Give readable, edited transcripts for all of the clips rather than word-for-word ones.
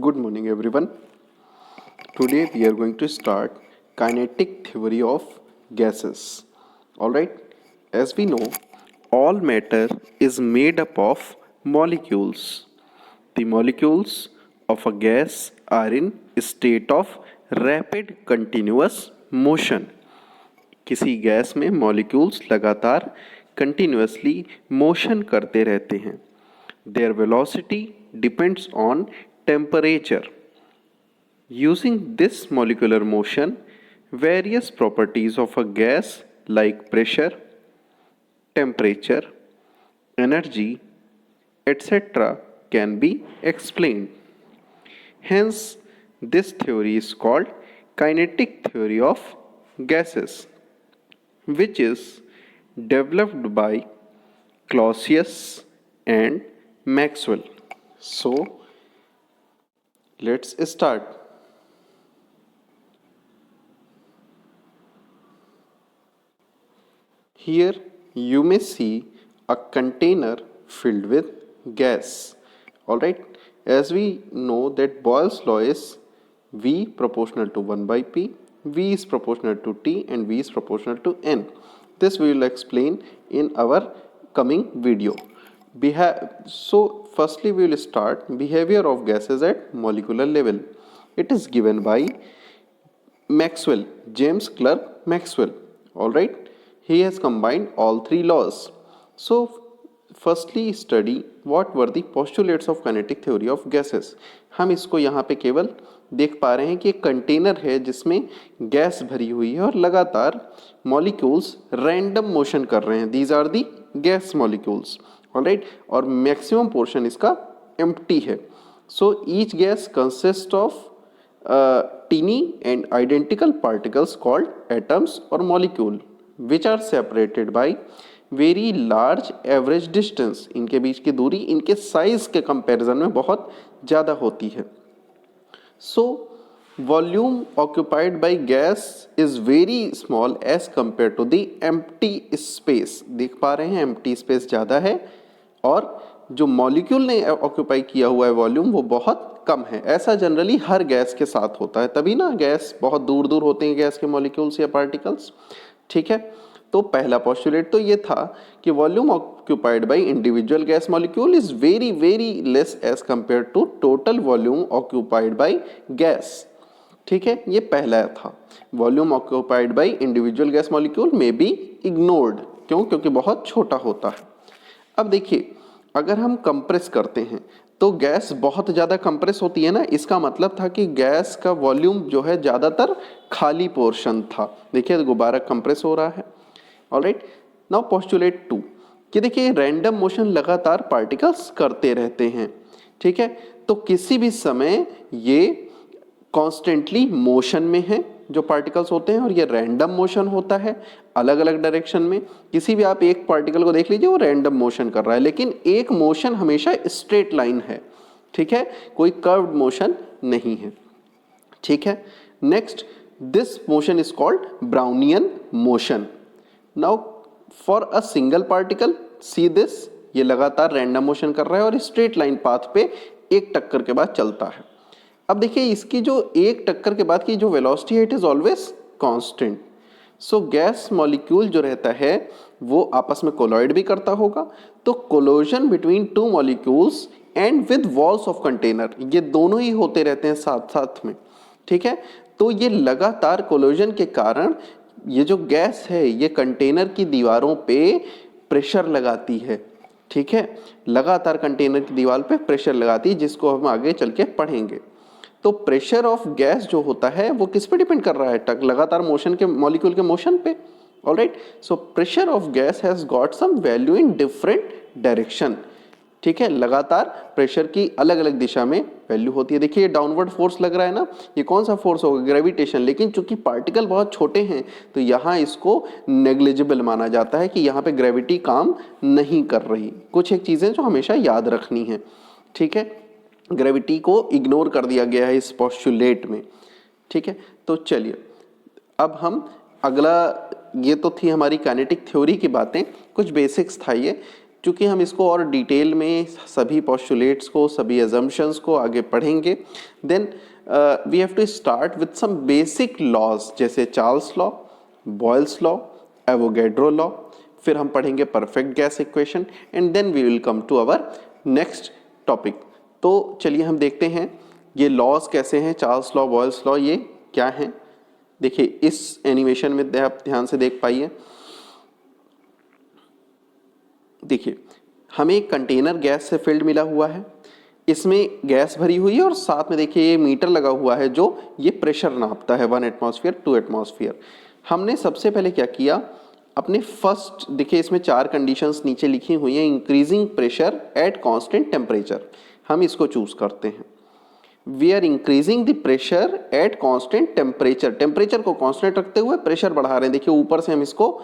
Good morning, everyone. Today we are going to start kinetic theory of gases. Alright, as we know, all matter is made up of molecules. The molecules of a gas are in state of rapid continuous motion. किसी gas में molecules लगातार continuously motion करते रहते हैं. Their velocity depends on temperature. Using this molecular motion, various properties of a gas like pressure, temperature, energy, etc. can be explained. Hence, this theory is called kinetic theory of gases, which is developed by Clausius and Maxwell. So, let's start. Here you may see a container filled with gas. Alright, as we know that Boyle's law is V proportional to 1 by P, V is proportional to T and V is proportional to N. This we will explain in our coming video. So firstly we will start behavior of gases at molecular level. It is given by Maxwell, James Clerk Maxwell. Alright, he has combined all three laws. So firstly study what were the postulates of kinetic theory of gases. हम इसको यहाँ पे केवल देख पा रहे हैं कि एक कंटेनर है जिसमें गैस भरी हुई है और लगातार मॉलिक्यूल्स रैंडम मोशन कर रहे हैं. These are the gas molecules. Alright, और मैक्सिमम पोर्शन इसका एम्प्टी है. So each gas consist of teeny and identical particles called atoms or molecule which are separated by very large average distance. इनके बीच की दूरी इनके साइज के comparison में बहुत ज़्यादा होती है. So volume occupied by gas is very small as compared to the empty space. देख पा रहे हैं empty space ज़्यादा है और जो मॉलिक्यूल ने ऑक्यूपाई किया हुआ है वॉल्यूम वो बहुत कम है. ऐसा जनरली हर गैस के साथ होता है, तभी ना गैस बहुत दूर दूर होते हैं गैस के मॉलिक्यूल्स या पार्टिकल्स. ठीक है, तो पहला पोस्टुलेट तो ये था कि volume occupied by individual gas molecule is very very less as compare to total volume occupied by gas. ठीक है, ये पहला था. Volume occupied by individual gas molecule may be ignored. क्यों? क्योंकि बहुत छोटा होता है. अब देखिए, अगर हम कंप्रेस करते हैं तो गैस बहुत ज़्यादा कंप्रेस होती है ना. इसका मतलब था कि गैस का वॉल्यूम जो है ज़्यादातर खाली पोर्शन था. देखिए गुब्बारा कंप्रेस हो रहा है. ऑलराइट, नाउ पोस्टुलेट 2 कि देखिए रैंडम मोशन लगातार पार्टिकल्स करते रहते हैं. ठीक है, तो किसी भी समय ये कॉन्स्टेंटली मोशन में है जो पार्टिकल्स होते हैं और ये रैंडम मोशन होता है अलग अलग डायरेक्शन में. किसी भी आप एक पार्टिकल को देख लीजिए वो रैंडम मोशन कर रहा है, लेकिन एक मोशन हमेशा स्ट्रेट लाइन है. ठीक है, कोई कर्व्ड मोशन नहीं है. ठीक है, next this motion is called Brownian motion. Now for a single particle see this, ये लगातार रैंडम मोशन कर रहा है और स्ट्रेट लाइन पाथ पे एक टक्कर के बाद चलता है. अब देखिए इसकी जो एक टक्कर के बाद की जो वेलोसिटी है it is always constant. So gas molecule जो रहता है वो आपस में कोलॉइड भी करता होगा. तो कोलोजन between two molecules and with walls of container, ये दोनों ही होते रहते हैं साथ साथ में. ठीक है, तो ये लगातार कोलोजन के कारण ये जो गैस है ये कंटेनर की दीवारों पे प्रेशर लगाती है. ठीक है, लगातार कंटेनर की दीवार पे प्रेशर लगाती है, जिसको हम आगे चल के पढ़ेंगे. तो प्रेशर ऑफ गैस जो होता है वो किस पे डिपेंड कर रहा है? लगातार मोशन के मॉलिक्यूल के मोशन पे. Alright, so pressure of gas has got some value in different direction. ठीक है, लगातार प्रेशर की अलग अलग दिशा में वैल्यू होती है. देखिए डाउनवर्ड फोर्स लग रहा है ना, ये कौन सा फोर्स होगा? ग्रेविटेशन. लेकिन चूंकि पार्टिकल बहुत छोटे हैं तो यहाँ इसको नेग्लिजिबल माना जाता है कि यहाँ पे ग्रेविटी काम नहीं कर रही. कुछ एक चीज़ें जो हमेशा याद रखनी है. ठीक है, ग्रेविटी को इग्नोर कर दिया गया है इस पोस्टुलेट में. ठीक है, तो चलिए अब हम अगला, ये तो थी हमारी काइनेटिक थ्योरी की बातें, कुछ बेसिक्स था ये. चूँकि हम इसको और डिटेल में सभी पोस्टुलेट्स को, सभी एजम्पशंस को आगे पढ़ेंगे, then we have to start with some basic laws, जैसे Charles law, Boyle's law, Avogadro law, फिर हम पढ़ेंगे perfect gas equation, and then we will come to our next topic. तो चलिए हम देखते हैं ये लॉज कैसे हैं, चार्ल्स लॉ, बॉयल्स लॉ, ये क्या हैं। देखिए इस एनिमेशन में आप ध्यान से देख पाइए। देखिए हमें एक कंटेनर गैस से फिल्ड मिला हुआ है, इसमें गैस भरी हुई है और साथ में देखिए ये मीटर लगा हुआ है जो ये प्रेशर नापता है, 1 एटमॉस्फेयर, 2 एटमॉस्फेयर। हमने सबसे पहले क्या किया, अपने फर्स्ट, देखिए इसमें 4 कंडीशंस नीचे लिखी हुई हैं। Increasing pressure at constant temperature, हम इसको चूज करते हैं। We are increasing the pressure at constant temperature, temperature को कांस्टेंट रखते हुए प्रेशर बढ़ा रहे हैं। देखिए ऊपर से हम इसको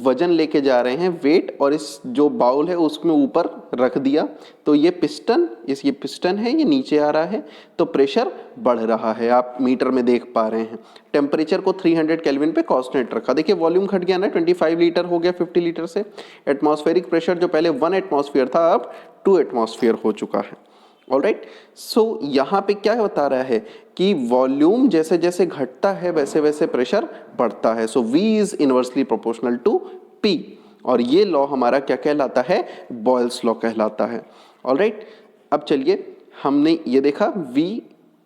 वजन लेके जा रहे हैं, वेट, और इस जो बाउल है उसमें ऊपर रख दिया, तो ये पिस्टन, ये पिस्टन है, ये नीचे आ रहा है, तो प्रेशर बढ़ रहा है, आप मीटर में देख पा रहे हैं। टेम्परेचर को 300 केल्विन पे कांस्टेंट रखा। देखिए वॉल्यूम घट गया ना, 25 लीटर हो गया 50 लीटर से। एटमॉस्फेरिक प्रेशर जो पहले 1 एटमॉस्फेयर था अब 2 एटमॉस्फेयर हो चुका है। ऑलराइट, सो यहाँ पे क्या बता रहा है कि वॉल्यूम जैसे जैसे घटता है वैसे वैसे प्रेशर बढ़ता है। So V is inversely proportional to P, और ये लॉ हमारा क्या कहलाता है, बॉयल्स लॉ कहलाता है। ऑलराइट, अब चलिए हमने ये देखा V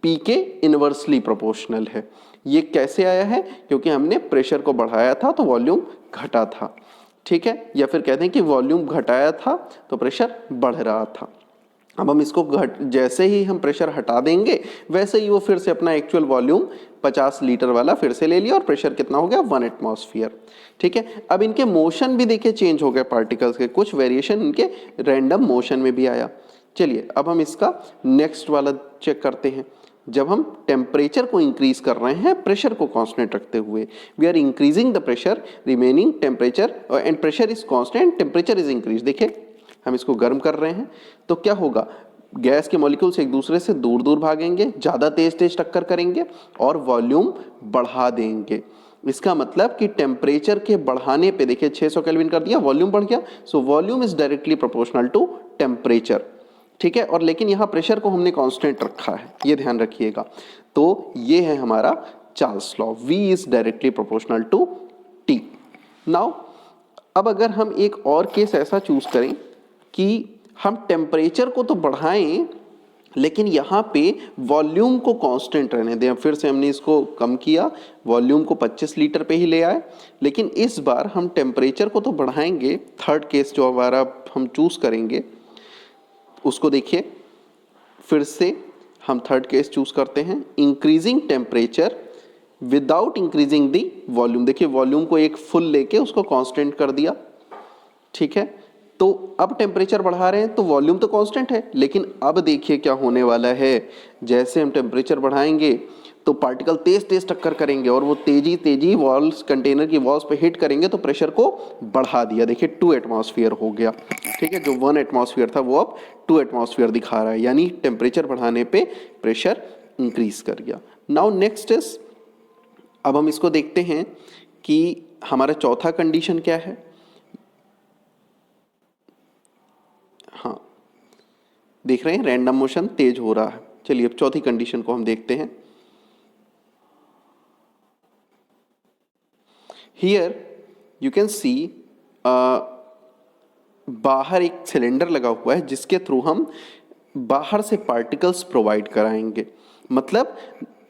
P के इनवर्सली प्रोपोर्शनल है। ये कैसे आया है, क्योंकि हमने प्रेशर को बढ़ाया था तो वॉल्यूम घटा था, ठीक है, या फिर कहते हैं कि वॉल्यूम घटाया था तो प्रेशर बढ़ रहा था। अब हम इसको जैसे ही हम प्रेशर हटा देंगे वैसे ही वो फिर से अपना एक्चुअल वॉल्यूम 50 लीटर वाला फिर से ले लिया, और प्रेशर कितना हो गया, 1 एटमॉस्फेयर, ठीक है। अब इनके मोशन भी देखिए चेंज हो गए पार्टिकल्स के, कुछ वेरिएशन इनके रैंडम मोशन में भी आया। चलिए अब हम इसका नेक्स्ट वाला चेक करते हैं। जब हम टेम्परेचर को इंक्रीज कर रहे हैं प्रेशर को कांस्टेंट रखते हुए, we are increasing the pressure, remaining temperature and pressure is constant, temperature is increase. देखिए हम इसको गर्म कर रहे हैं तो क्या होगा, गैस के मॉलिक्यूल्स एक दूसरे से दूर दूर भागेंगे, ज़्यादा तेज तेज टक्कर करेंगे और वॉल्यूम बढ़ा देंगे। इसका मतलब कि टेम्परेचर के बढ़ाने पे, देखिए 600 केल्विन कर दिया, वॉल्यूम बढ़ गया, so volume is directly proportional to temperature, ठीक है। और लेकिन यहाँ प्रेशर को हमने कांस्टेंट रखा है, ये ध्यान रखिएगा। तो ये है हमारा Charles law, V is directly proportional to T। Now अब अगर हम एक और केस ऐसा चूज करें कि हम टेम्परेचर को तो बढ़ाएं लेकिन यहाँ पे वॉल्यूम को कांस्टेंट रहने दें। फिर से हमने इसको कम किया, वॉल्यूम को 25 लीटर पे ही ले आए, लेकिन इस बार हम टेम्परेचर को तो बढ़ाएंगे। थर्ड केस जो हमारा हम चूज करेंगे उसको देखिए, फिर से हम थर्ड केस चूज करते हैं, increasing temperature without increasing the volume. देखिए वॉल्यूम को एक फुल लेके उसको कांस्टेंट कर दिया, ठीक है। तो अब टेम्परेचर बढ़ा रहे हैं तो वॉल्यूम तो कांस्टेंट है, लेकिन अब देखिए क्या होने वाला है, जैसे हम टेम्परेचर बढ़ाएंगे तो पार्टिकल तेज तेज टक्कर करेंगे और वो तेजी वॉल्स, कंटेनर की वॉल्स पे हिट करेंगे तो प्रेशर को बढ़ा दिया। देखिए 2 एटमॉस्फेयर हो गया, ठीक है। जो 1 एटमॉस्फेयर था वो अब 2 एटमॉस्फेयर दिखा रहा है, यानी टेम्परेचर बढ़ाने पे प्रेशर इंक्रीज कर गया। नाउ नेक्स्ट इज, अब हम इसको देखते हैं कि हमारा चौथा कंडीशन क्या है। हाँ, देख रहे हैं रैंडम मोशन तेज हो रहा है। चलिए अब चौथी कंडीशन को हम देखते हैं। हियर यू कैन सी, बाहर एक सिलेंडर लगा हुआ है जिसके थ्रू हम बाहर से पार्टिकल्स प्रोवाइड कराएंगे। मतलब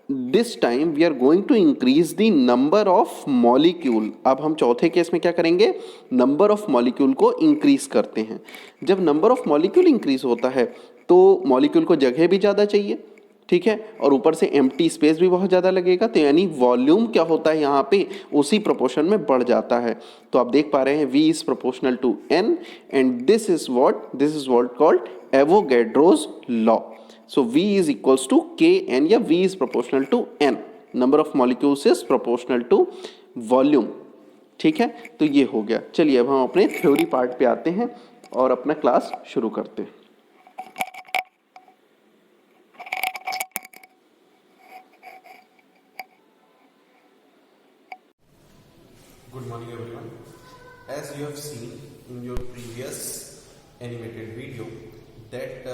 this time we are going to increase the number of molecule. अब हम चौथे केस में क्या करेंगे, नंबर ऑफ मॉलिक्यूल को इंक्रीज करते हैं। जब नंबर ऑफ मॉलिक्यूल इंक्रीज होता है तो मॉलिक्यूल को जगह भी ज़्यादा चाहिए, ठीक है, और ऊपर से एम्प्टी स्पेस भी बहुत ज़्यादा लगेगा, तो यानी वॉल्यूम क्या होता है यहाँ पे उसी प्रोपोर्शन में बढ़ जाता है। तो आप देख पा रहे हैं V is proportional to N and this is what called Avogadro's law. So V is equals to Kn, या V is proportional to N, number of molecules is proportional to volume, ठीक है। तो ये हो गया। चलिए अब हम अपने थ्योरी पार्ट पे आते हैं और अपना क्लास शुरू करते हैं। Good morning everyone. As you have seen in your previous animated video that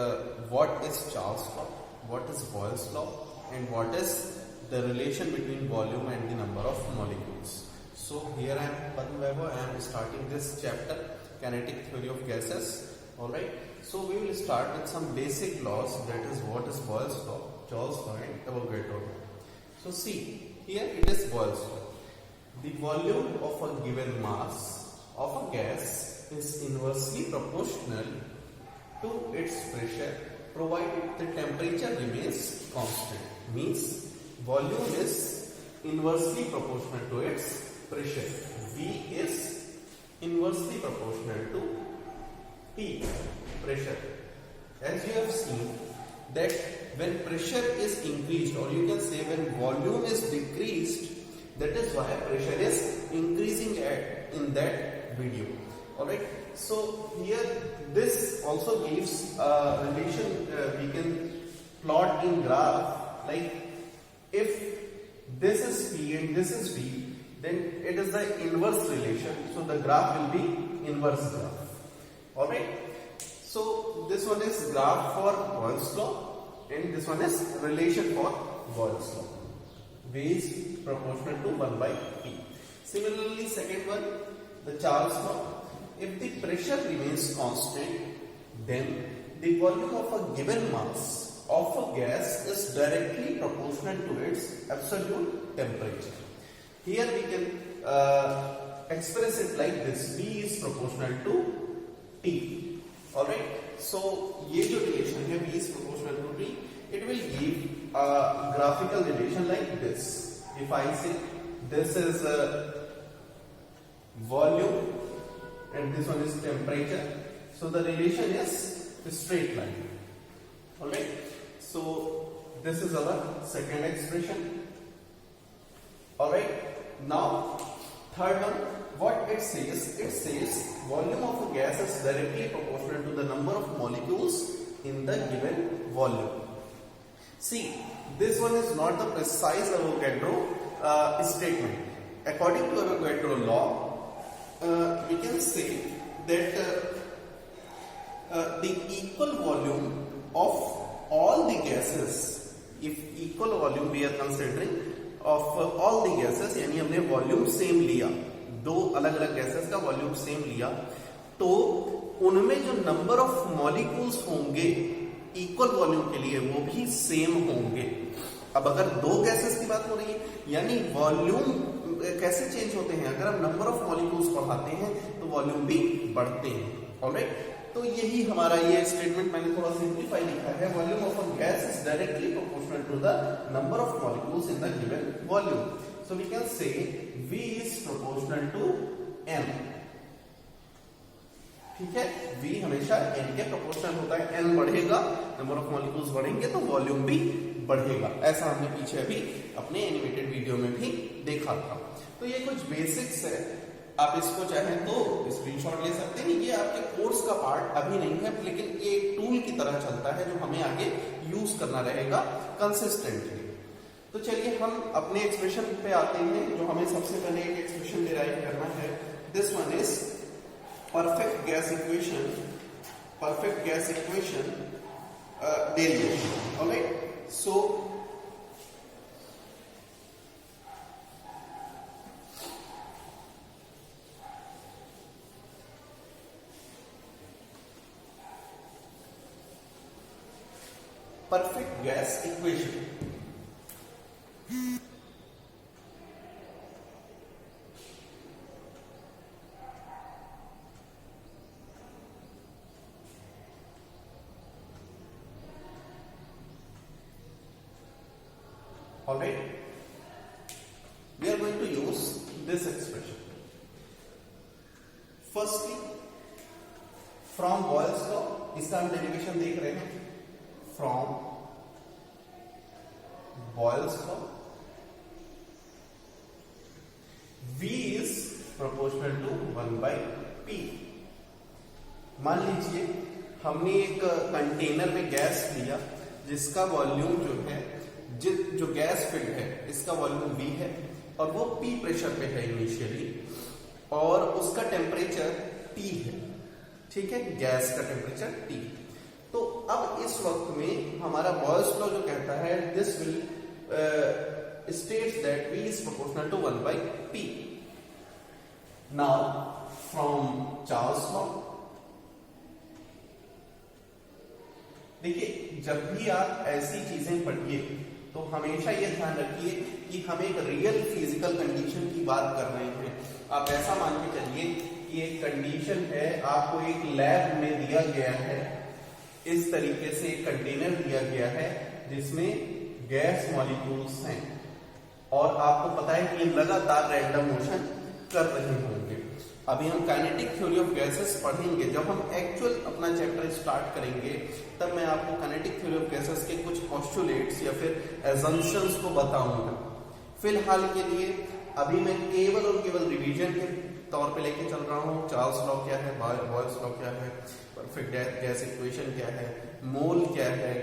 what is Charles law, what is Boyle's law, and what is the relation between volume and the number of molecules. So here I am Padma Vaibhav, I am starting this chapter, kinetic theory of gases. Alright, so we will start with some basic laws, that is what is Boyle's law, Charles law and Avogadro law. So see, here it is Boyle's law. The volume of a given mass of a gas is inversely proportional to its pressure provided the temperature remains constant. Means volume is inversely proportional to its pressure. V is inversely proportional to T, pressure. As you have seen that when pressure is increased, or you can say when volume is decreased, that is why pressure is increasing in that video. Alright, so here this also gives a relation, we can plot in graph, like if this is P and this is V, then it is the inverse relation, so the graph will be inverse graph. Alright, so this one is graph for Boyle's law and this one is relation for Boyle's law. V is proportional to 1 by P. Similarly, second one, the Charles law. If the pressure remains constant, then the volume of a given mass of a gas is directly proportional to its absolute temperature. Here we can express it like this: V is proportional to T. Alright, so ये जो relation है V is proportional to T, it will give a graphical relation like this. If I say this is volume and this one is temperature, so the relation is a straight line. Alright, so this is our second expression. Alright, now third one, what it says volume of a gas is directly proportional to the number of molecules in the given volume. See, this one is not the precise Avogadro statement. According to Avogadro law, we can say that the equal volume of all the gases, if equal volume we are considering of all the gases, यानी हमने volume same लिया, दो अलग अलग gases का volume same लिया, तो उनमें जो नंबर ऑफ मॉलिक्यूल्स होंगे इक्वल वॉल्यूम के लिए वो भी सेम होंगे. अब अगर दो गैसेस की बात हो रही है, यानी वॉल्यूम कैसे चेंज होते हैं, अगर हम नंबर ऑफ मॉलिक्यूल्स बढ़ाते हैं तो वॉल्यूम भी बढ़ते हैं. ऑलराइट, तो यही हमारा ये स्टेटमेंट मैंने थोड़ा सिंप्लीफाई लिखा है. Volume of a gas is directly proportional to the number of molecules in the given volume. So we can say V is proportional to M. ठीक है, V हमेशा N के प्रोपोर्शनल होता है. N बढ़ेगा, नंबर ऑफ मॉलिक्यूल्स बढ़ेंगे तो volume भी बढ़ेगा. ऐसा हमने पीछे अभी अपने एनिमेटेड वीडियो में भी देखा था. तो ये कुछ बेसिक्स है, आप इसको चाहें तो स्क्रीनशॉट ले सकते हैं. ये आपके कोर्स का पार्ट अभी नहीं है, लेकिन ये एक टूल की तरह चलता है जो हमें आगे यूज करना रहेगा कंसिस्टेंटली. तो चलिए हम अपने एक्सप्रेशन पे आते हैं. जो हमें सबसे पहले एक एक्सप्रेशन डिराइव करना है, this one is perfect gas equation derivation. Alright, so perfect gas equation. Alright, we are going to use this expression. Firstly, from Boyle's law, इसका हम डेरिवेशन देख रहे हैं. From Boyle's law, V is proportional to 1 by P. मान लीजिए हमने एक container में गैस लिया जिसका वॉल्यूम जो है, जो गैस फिल्ड है इसका वॉल्यूम V है और वो P प्रेशर पे है इनिशियली, और उसका टेम्परेचर T है. ठीक है, गैस का टेम्परेचर T। तो अब इस वक्त में हमारा बॉयल्स लॉ जो कहता है this will states that V is proportional to 1 by P। Now from Charles law, देखिए जब भी आप ऐसी चीजें पढ़िए तो हमेशा ये ध्यान रखिए कि हम एक रियल फिजिकल कंडीशन की बात कर रहे हैं। आप ऐसा मान के चलिए कि एक कंडीशन है, आपको एक लैब में दिया गया है, इस तरीके से एक कंटेनर दिया गया है जिसमें गैस मॉलिक्यूल्स हैं और आपको पता है कि ये लगातार रैंडम मोशन कर रहे होंगे। अभी हम काइनेटिक थ्योरी ऑफ गैसेस पढ़ेंगे, जब हम एक्चुअल अपना चैप्टर स्टार्ट करेंगे तब मैं आपको काइनेटिक थ्योरी ऑफ गैसेस के कुछ पोस्टुलेट्स या फिर एजम्पशंस को बताऊंगा। फिलहाल के लिए अभी मैं केवल और केवल रिवीजन के तौर पे लेके चल रहा हूँ। चार्ल्स लॉ क्या है, बॉयल्स लॉ क्या है, परफेक्ट गैस इक्वेशन क्या है, मोल क्या है,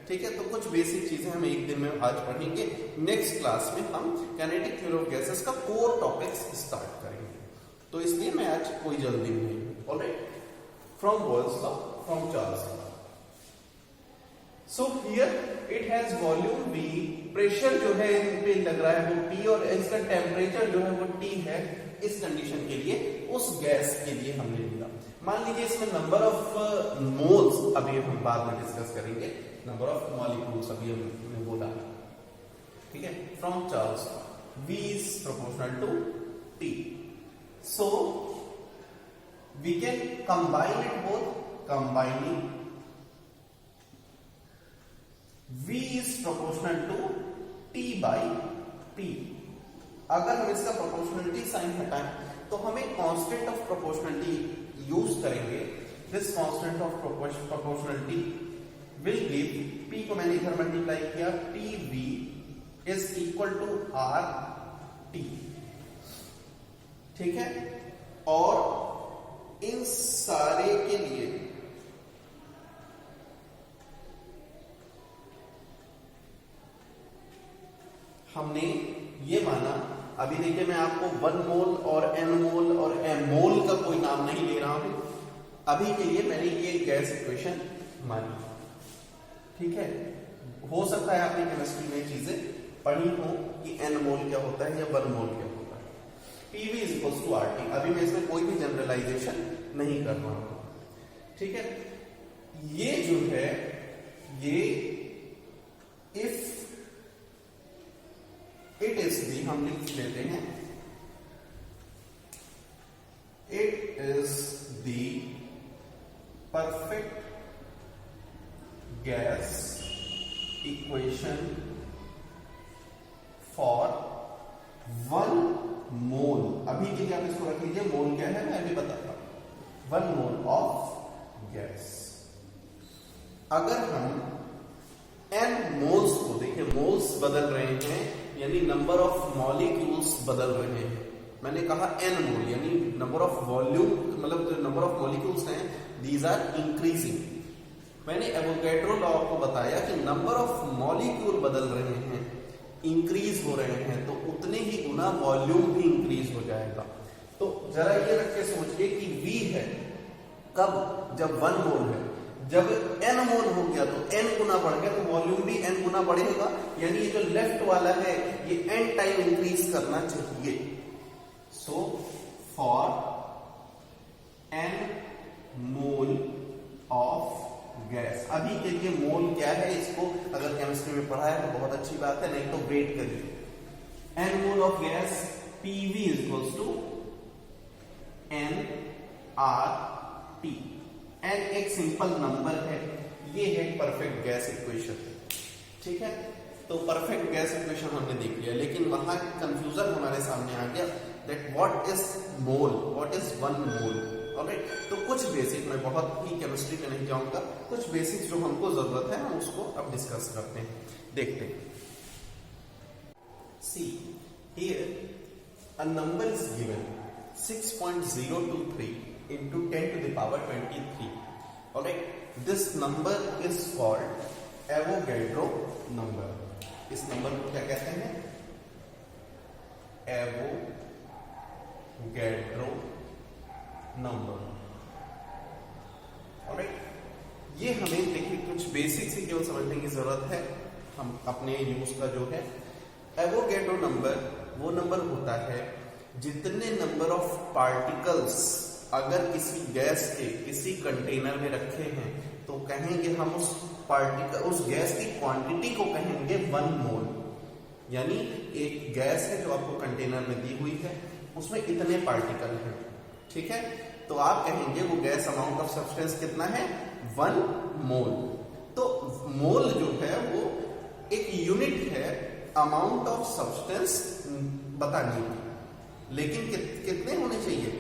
ठीक है। तो कुछ बेसिक चीजें हम एक दिन में आज पढ़ेंगे। नेक्स्ट क्लास में हम काइनेटिक थ्योरी ऑफ गैसेस का कोर टॉपिक्स स्टार्ट करेंगे, तो इसलिए मैं आज कोई जल्दी नहीं हूं। Alright, from Boyle's law, from Charles law. So here it has volume V, pressure जो है इन पे लग रहा है वो P और इसका टेम्परेचर जो है वो T है। इस कंडीशन के लिए उस गैस के लिए हमने लिया। मान लीजिए इसमें नंबर ऑफ मोल्स अभी हम बाद में डिस्कस करेंगे, नंबर ऑफ मॉलिक्यूल्स अभी हमने बोला, ठीक है। From Charles V is proportional to T, so we can combine it both, combining V is proportional to T by P। अगर हम इसका प्रोपोर्शनलिटी साइन हटाएं तो हमें कांस्टेंट ऑफ प्रोपोर्शनलिटी यूज करेंगे। This constant of proportionality will give P को मैंने इधर मल्टीप्लाई किया, PV is equal to RT, ठीक है। और इन सारे के लिए हमने ये माना, अभी देखिए मैं आपको 1 मोल और n मोल और m मोल का कोई नाम नहीं ले रहा हूं, अभी के लिए मैंने ये गैस इक्वेशन मानी, ठीक है। हो सकता है आपने केमिस्ट्री में चीजें पढ़ी हो कि n मोल क्या होता है या 1 मोल क्या होता है। PV is equal to RT, अभी मैं इसमें कोई भी जनरलाइजेशन नहीं कर रहा हूं, ठीक है। ये जो है ये इफ इट इज दी, हम लिख लेते हैं, it is the perfect gas equation for 1 मोल। अभी के लिए आप इसको रख लीजिए, मोल क्या है मैं अभी बताता हूं। 1 मोल ऑफ गैस। अगर हम n मोल्स को देखिए, मोल्स बदल रहे हैं यानी नंबर ऑफ मॉलिक्यूल्स बदल रहे हैं। मैंने कहा n मोल यानी नंबर ऑफ वॉल्यूम, मतलब जो नंबर ऑफ मॉलिक्यूल्स हैं दीज आर इंक्रीजिंग। मैंने एवोगैड्रो लॉ को बताया कि नंबर ऑफ मॉलिक्यूल बदल रहे हैं, इंक्रीज हो रहे हैं, तो उतने ही गुना वॉल्यूम भी इंक्रीज हो जाएगा। तो जरा ये रख के सोचिए कि V है कब, जब 1 मोल है, जब n मोल हो गया तो n गुना बढ़ गया, तो वॉल्यूम भी n गुना बढ़ेगा, यानी ये जो लेफ्ट वाला है ये n टाइम इंक्रीज करना चाहिए। So for n mole of gas, अभी के लिए मोल क्या है, इसको अगर केमिस्ट्री में पढ़ा है तो बहुत अच्छी बात है, नहीं तो वेट करिए। n mole of gas PV is equals to nRT। n एक सिंपल नंबर है, ये है परफेक्ट गैस इक्वेशन, ठीक है। तो परफेक्ट गैस इक्वेशन हमने देख लिया, लेकिन वहां कंफ्यूजन हमारे सामने आ गया that what is mole, what is 1 mole. Alright, तो कुछ बेसिक, मैं बहुत ही केमिस्ट्री में नहीं जाऊंगा, कुछ बेसिक जो हमको जरूरत है हम उसको अब डिस्कस करते हैं, देखते हैं। See here a number is given 6.023 into 10 to the power 23. Alright, this number is called Avogadro number. इस नंबर को क्या कहते हैं? Avogadro number. ये हमें देखिए कुछ बेसिक से केवल समझने की जरूरत है। हम अपने यूज का जो है एवोगैड्रो नंबर वो नंबर होता है जितने नंबर ऑफ पार्टिकल्स अगर किसी गैस के किसी कंटेनर में रखे हैं तो कहेंगे हम उस गैस की क्वांटिटी को कहेंगे 1 मोल। यानी एक गैस है जो आपको कंटेनर में दी हुई है, उसमें इतने पार्टिकल हैं, ठीक है। तो आप कहेंगे वो गैस अमाउंट ऑफ सब्सटेंस कितना है 1 मोल। तो मोल जो है वो एक यूनिट है अमाउंट ऑफ सब्सटेंस बताने की, लेकिन कितने होने चाहिए,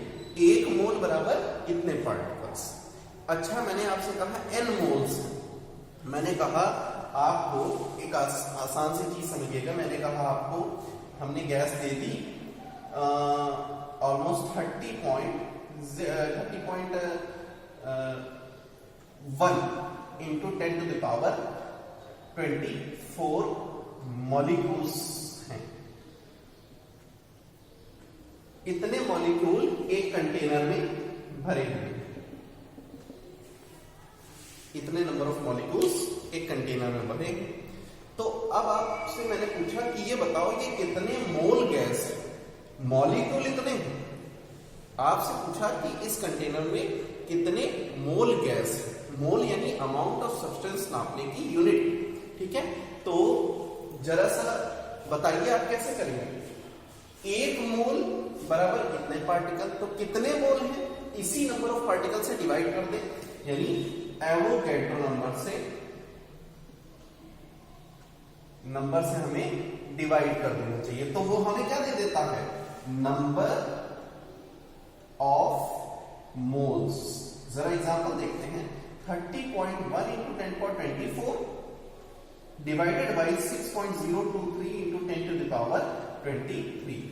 1 मोल बराबर इतने पार्टिकल्स। अच्छा, मैंने आपसे कहा n मोल्स, मैंने कहा आपको एक आसान सी चीज समझिएगा। मैंने कहा आपको हमने गैस दे दी almost 30.1 into 10 to the power 24 molecules हैं। इतने मॉलिक्यूल एक कंटेनर में भरे हुए, इतने नंबर ऑफ मॉलिक्यूल्स एक कंटेनर में भरे। तो अब आपसे मैंने पूछा कि ये बताओ ये कितने मोल गैस है, मॉलिक्यूल इतने हैं। आपसे पूछा कि इस कंटेनर में कितने मोल गैस है, मोल यानी अमाउंट ऑफ सब्सटेंस नापने की यूनिट, ठीक है। तो जरा सा बताइए आप कैसे करेंगे, 1 मोल बराबर कितने पार्टिकल, तो कितने मोल हैं इसी नंबर ऑफ पार्टिकल से डिवाइड कर दें, यानी एवोगैड्रो नंबर से हमें डिवाइड कर देना चाहिए। तो वो हमें क्या दे देता है, नंबर ऑफ मोल्स। जरा एग्जांपल देखते हैं, 30.1 into 10 power 24 divided by 6.023 into 10 to the power 23।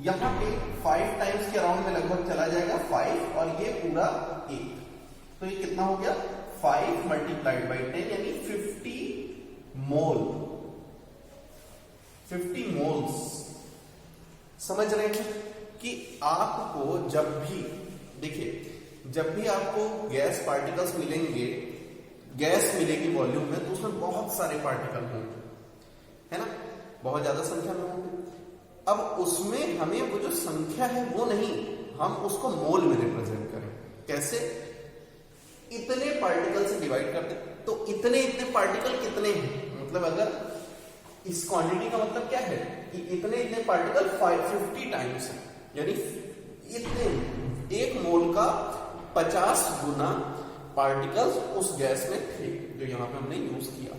यहां पे 5 टाइम्स के अराउंड में लगभग चला जाएगा 5, और ये पूरा 1, तो ये कितना हो गया 5 मल्टीप्लाइड बाई 10 यानी 50 मोल, 50 मोल्स। समझ रहे हैं कि आपको जब भी देखिए, जब भी आपको गैस पार्टिकल्स मिलेंगे, गैस मिलेगी वॉल्यूम में, तो उसमें बहुत सारे पार्टिकल होंगे, है ना, बहुत ज्यादा संख्या में होंगे। अब उसमें हमें वो जो संख्या है वो नहीं, हम उसको मोल में रिप्रेजेंट करें। कैसे, इतने पार्टिकल से डिवाइड कर दें, तो इतने पार्टिकल कितने हैं, मतलब अगर इस क्वांटिटी का मतलब क्या है कि इतने पार्टिकल 50 टाइम्स है, यानी इतने 1 मोल का 50 गुना पार्टिकल्स उस गैस में थे जो यहां पे हमने यूज किया।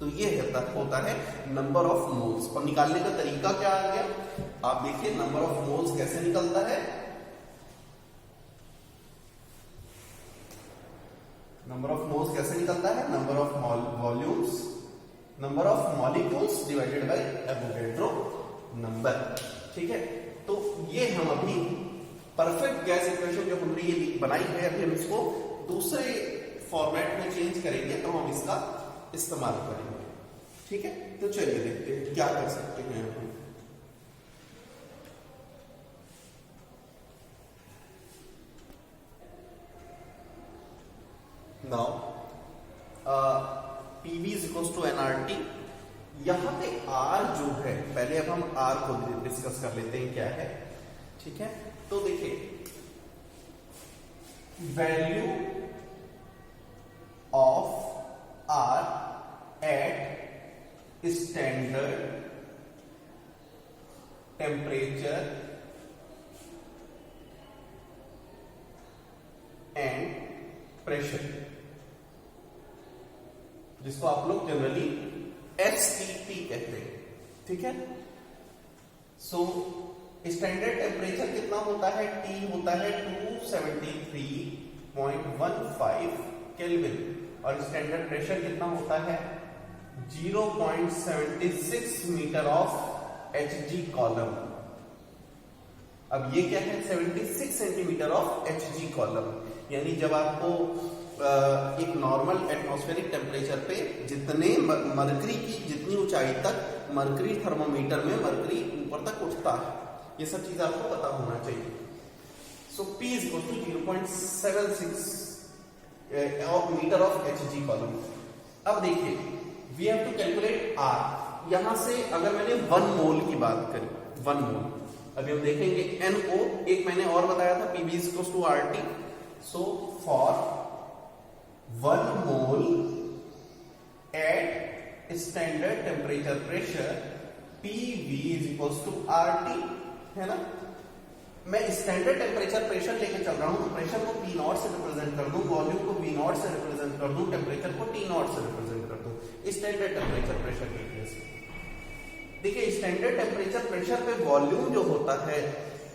तो ये होता है नंबर ऑफ मोल्स। और निकालने का तरीका क्या आ गया, आप देखिए नंबर ऑफ मोल्स कैसे निकलता है। नंबर ऑफ मोल्स कैसे निकलता है, number of volumes, number of molecules divided by Avogadro number, ठीक है। तो ये हम अभी परफेक्ट गैस इक्वेशन जो हमने ये बनाई है, अभी हम इसको दूसरे फॉर्मेट में चेंज करेंगे, तो हम इसका इस्तेमाल करेंगे, ठीक है। तो चलिए देखते हैं क्या कर सकते हैं हम। Now PV is equals to nRT। यहां पे R जो है, पहले अब हम R को डिस्कस कर लेते हैं क्या है, ठीक है। तो देखिए, value of R at standard temperature and pressure, जिसको आप लोग जनरली STP कहते हैं, ठीक है। सो स्टैंडर्ड टेम्परेचर कितना होता है, T होता है 273.15 केल्विन, और स्टैंडर्ड प्रेशर कितना होता है 0.76 मीटर ऑफ Hg कॉलम। अब ये क्या है, 76 सेंटीमीटर ऑफ Hg कॉलम, यानी जब आपको एक नॉर्मल एटमॉस्फेरिक टेम्परेचर पे जितने मरकरी की जितनी ऊंचाई तक मरकरी थर्मोमीटर में मरकरी ऊपर तक उठता है, ये सब चीज आपको पता होना चाहिए। So P is equal to 0.76 metre of Hg column. अब देखिए we have to calculate R। यहां से अगर मैंने 1 मोल की बात करी, 1 मोल, अभी हम देखेंगे NO, एक मैंने और बताया था PV = RT। So for 1 mole at standard temperature pressure PV = RT, है ना। मैं स्टैंडर्ड टेम्परेचर प्रेशर लेके चल रहा हूं, प्रेशर को P0 से रिप्रेजेंट कर दूं, वॉल्यूम को V0 से रिप्रेजेंट कर दूं, टेम्परेचर को T0 से रिप्रेजेंट कर दूं स्टैंडर्ड टेम्परेचर प्रेशर के केस में। देखिए स्टैंडर्ड टेम्परेचर प्रेशर पे वॉल्यूम जो होता है,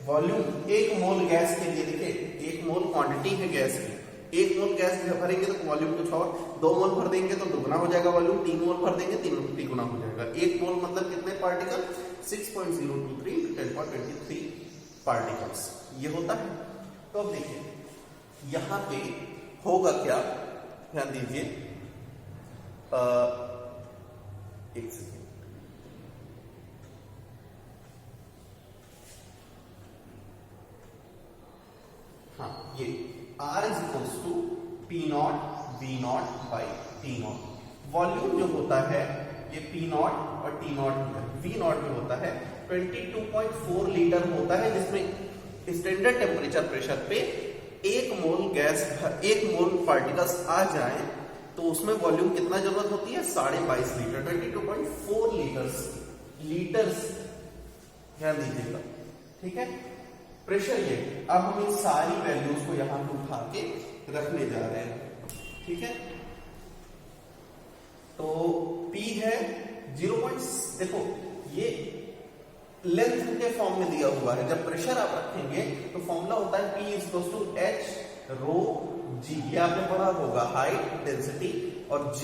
वॉल्यूम 1 मोल गैस के लिए, देखिए 1 मोल क्वांटिटी है गैस की, 1 मोल गैस भरेंगे तो वॉल्यूम कुछ और, 2 मोल भर देंगे तो दुगना हो जाएगा वॉल्यूम, 3 मोल भर देंगे 3 गुना हो जाएगा। 1 मोल मतलब कितने पार्टिकल, 6.023 × 1023 पार्टिकल्स ये होता है। तो अब देखिए यहां पे होगा क्या, ध्यान दीजिए, एक सेकेंड, हाँ ये R = P0 V0 / T0। Volume जो होता है ये P0 और T0 है। V0 जो होता है 22.4 लीटर होता है, जिसमें स्टैंडर्ड टेम्परेचर प्रेशर पे 1 मोल गैस, 1 मोल पार्टिकल्स आ जाए तो उसमें वॉल्यूम कितना जरूरत होती है, 22.5 लीटर, 22.4 लीटर्स, ध्यान दीजिएगा, ठीक है। प्रेशर ये, अब हम इन सारी वैल्यूज को यहां पे उठा के रखने जा रहे हैं, ठीक है। तो P है 0. देखो ये लेंथ के फॉर्म में दिया हुआ है, जब प्रेशर आप रखेंगे तो फॉर्मूला होता है P = H ρg, ये आपने पढ़ा होगा, हाइट, डेंसिटी और G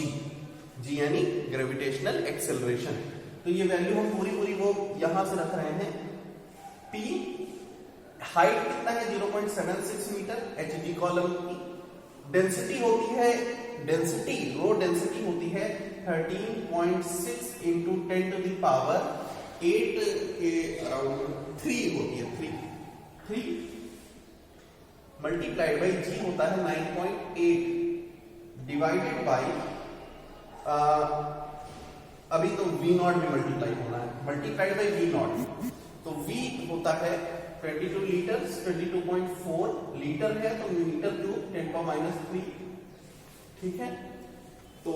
यानी ग्रेविटेशनल एक्सेलरेशन। तो ये वैल्यू हम पूरी वो यहां से रख रहे हैं। P हाइट कितना है 0.76 मीटर Hg कॉलम की, डेंसिटी होती है, डेंसिटी रो डेंसिटी होती है 13.6 × 10⁻8 के अराउंड 3 होती है, 3 मल्टीप्लाइड बाई G होता है 9.8 डिवाइडेड बाई, अभी तो V0 भी मल्टीप्लाई होना है, मल्टीप्लाइड बाई V0, तो V होता है 22 लीटर्स, 22.4 लीटर है तो मीटर क्यूब 10⁻3, ठीक है। तो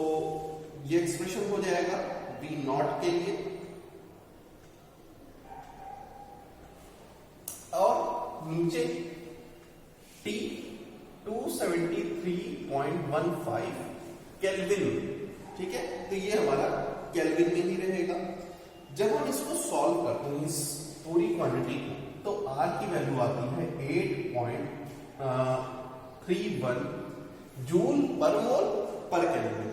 ये एक्सप्रेशन हो जाएगा V0 के लिए, और नीचे T 273.15 केल्विन, ठीक है। तो ये हमारा केल्विन में ही रहेगा। जब हम इसको सॉल्व करते हैं इस पूरी क्वांटिटी को, तो R की वैल्यू आती है 8.31 जूल पर मोल पर केल्विन,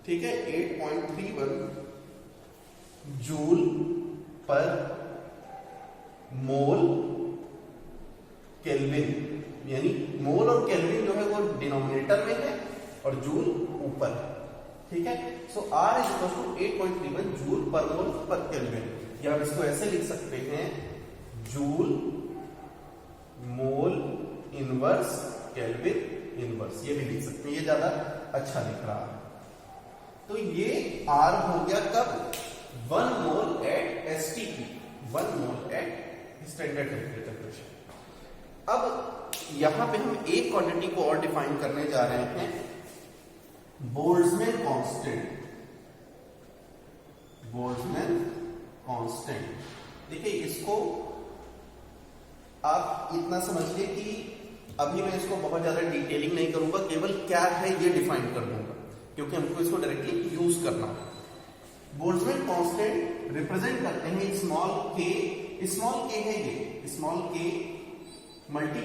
ठीक है। 8.31 जूल पर मोल केल्विन, यानी मोल और केल्विन जो है वो डिनोमिनेटर में है और जूल ऊपर, ठीक है। सो R = 8.31 जूल पर मोल पर केल्विन, या हम इसको ऐसे लिख सकते हैं, joule mole inverse kelvin inverse, ये भी लिख सकते हैं, ये ज्यादा अच्छा लिख रहा है। तो ये R हो गया कब, 1 mole eight STP, 1 mole at standard temperature pressure. अब यहां पे हम एक क्वांटिटी को और डिफाइन करने जा रहे हैं, बोल्ट्जमैन कांस्टेंट। बोल्ट्जमैन कांस्टेंट, देखिए इसको आप इतना समझिए कि अभी मैं इसको बहुत ज्यादा डिटेलिंग नहीं करूंगा, केवल क्या है ये डिफाइन कर दूंगा, क्योंकि हमको इसको डायरेक्टली यूज करना है। बोल्ट्जमैन कांस्टेंट रिप्रेजेंट करते हैं स्मॉल k है ये, स्मॉल k मल्टी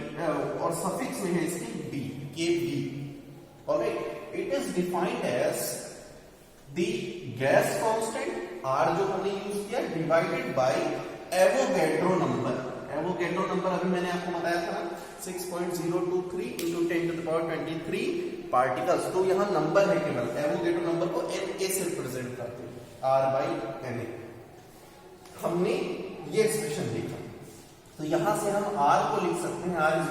और सफिक्स में है इसके b, kb, alright. It is defined as the gas constant R जो हमने यूज किया divided by Avogadro number. Avogadro number अभी मैंने आपको बताया था 6.023 × 10⁻23 पार्टिकल्स, तो यहां नंबर है केवल, एवोगैड्रो नंबर को Na से रिप्रेजेंट करते हैं, R/Na। हमने ये एक्सप्रेशन देखा, तो यहां से हम R को लिख सकते हैं, R =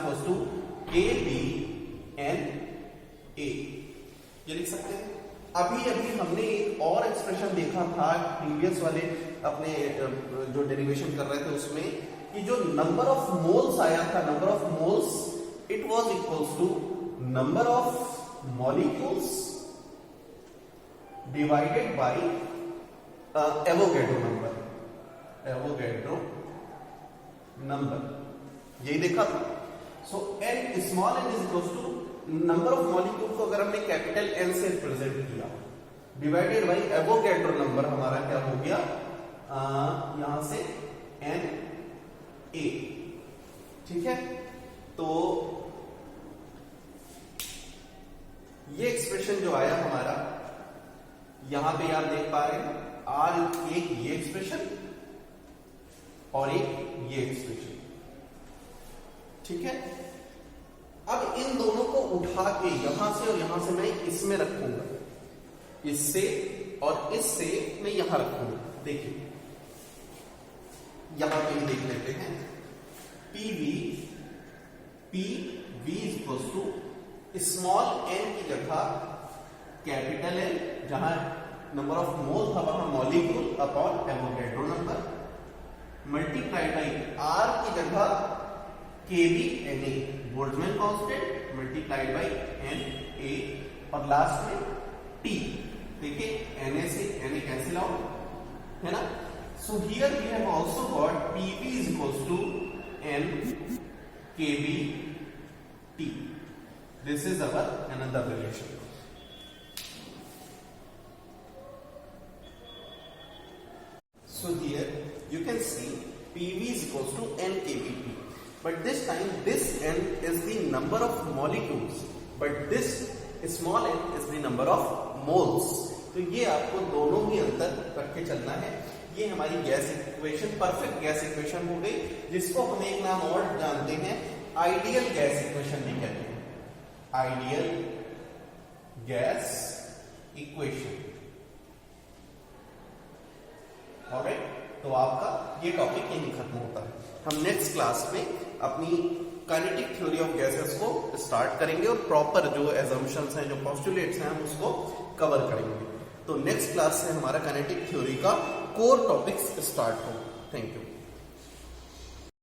KBN ए, ये लिख सकते हैं। अभी अभी हमने एक और एक्सप्रेशन देखा था प्रीवियस वाले अपने जो डेरिवेशन कर रहे थे उसमें, कि जो नंबर ऑफ मोल्स आया था, number of moles it was equals to number of molecules divided by Avogadro number, Avogadro number, यही देखा था। So n small n is equals to number of molecule को अगर हमने कैपिटल एन से represent किया डिवाइडेड बाय एवोगैड्रो नंबर, हमारा क्या हो गया यहां से एन ए, ठीक है। तो ये एक्सप्रेशन जो आया हमारा, यहां पे आप देख पा रहे हैं आर, एक ये एक्सप्रेशन और एक ये एक्सप्रेशन, ठीक है। अब इन दोनों को उठा के यहां से और यहां से मैं इसमें रखूंगा, इससे और इससे मैं यहां रखूंगा। देखिए यहां पे ही देख लेते हैं, PV is equals to small n की जगह कैपिटल एन, जहां नंबर ऑफ मोल था वहां molecule upon Avogadro number, multiplied by R की जगह kB N A Boltzmann constant multiplied by N A, और लास्ट में टी। देखिए एन ए से एन ए कैंसिल आउट, है ना। So here we have also got PV is equals to n kB T. This is our another relation. So here you can see PV is equals to N kBT, but this time this N is the number of molecules, but this small n is the number of moles. तो ये आपको दोनों ही अंतर रख के चलना है। ये हमारी gas equation, perfect gas equation हो गई, जिसको हम एक नाम और जानते हैं आइडियल गैस इक्वेशन भी कहते हैं, आइडियल गैस इक्वेशन। ऑलराइट, तो आपका ये टॉपिक यहीं खत्म होता है। हम नेक्स्ट क्लास में अपनी काइनेटिक थ्योरी ऑफ गैसेस को स्टार्ट करेंगे और प्रॉपर जो एजम्पशंस हैं, जो पोस्टुलेट्स हैं, हम उसको कवर करेंगे। तो नेक्स्ट क्लास से हमारा काइनेटिक थ्योरी का कोर टॉपिक्स स्टार्ट हो। Thank you.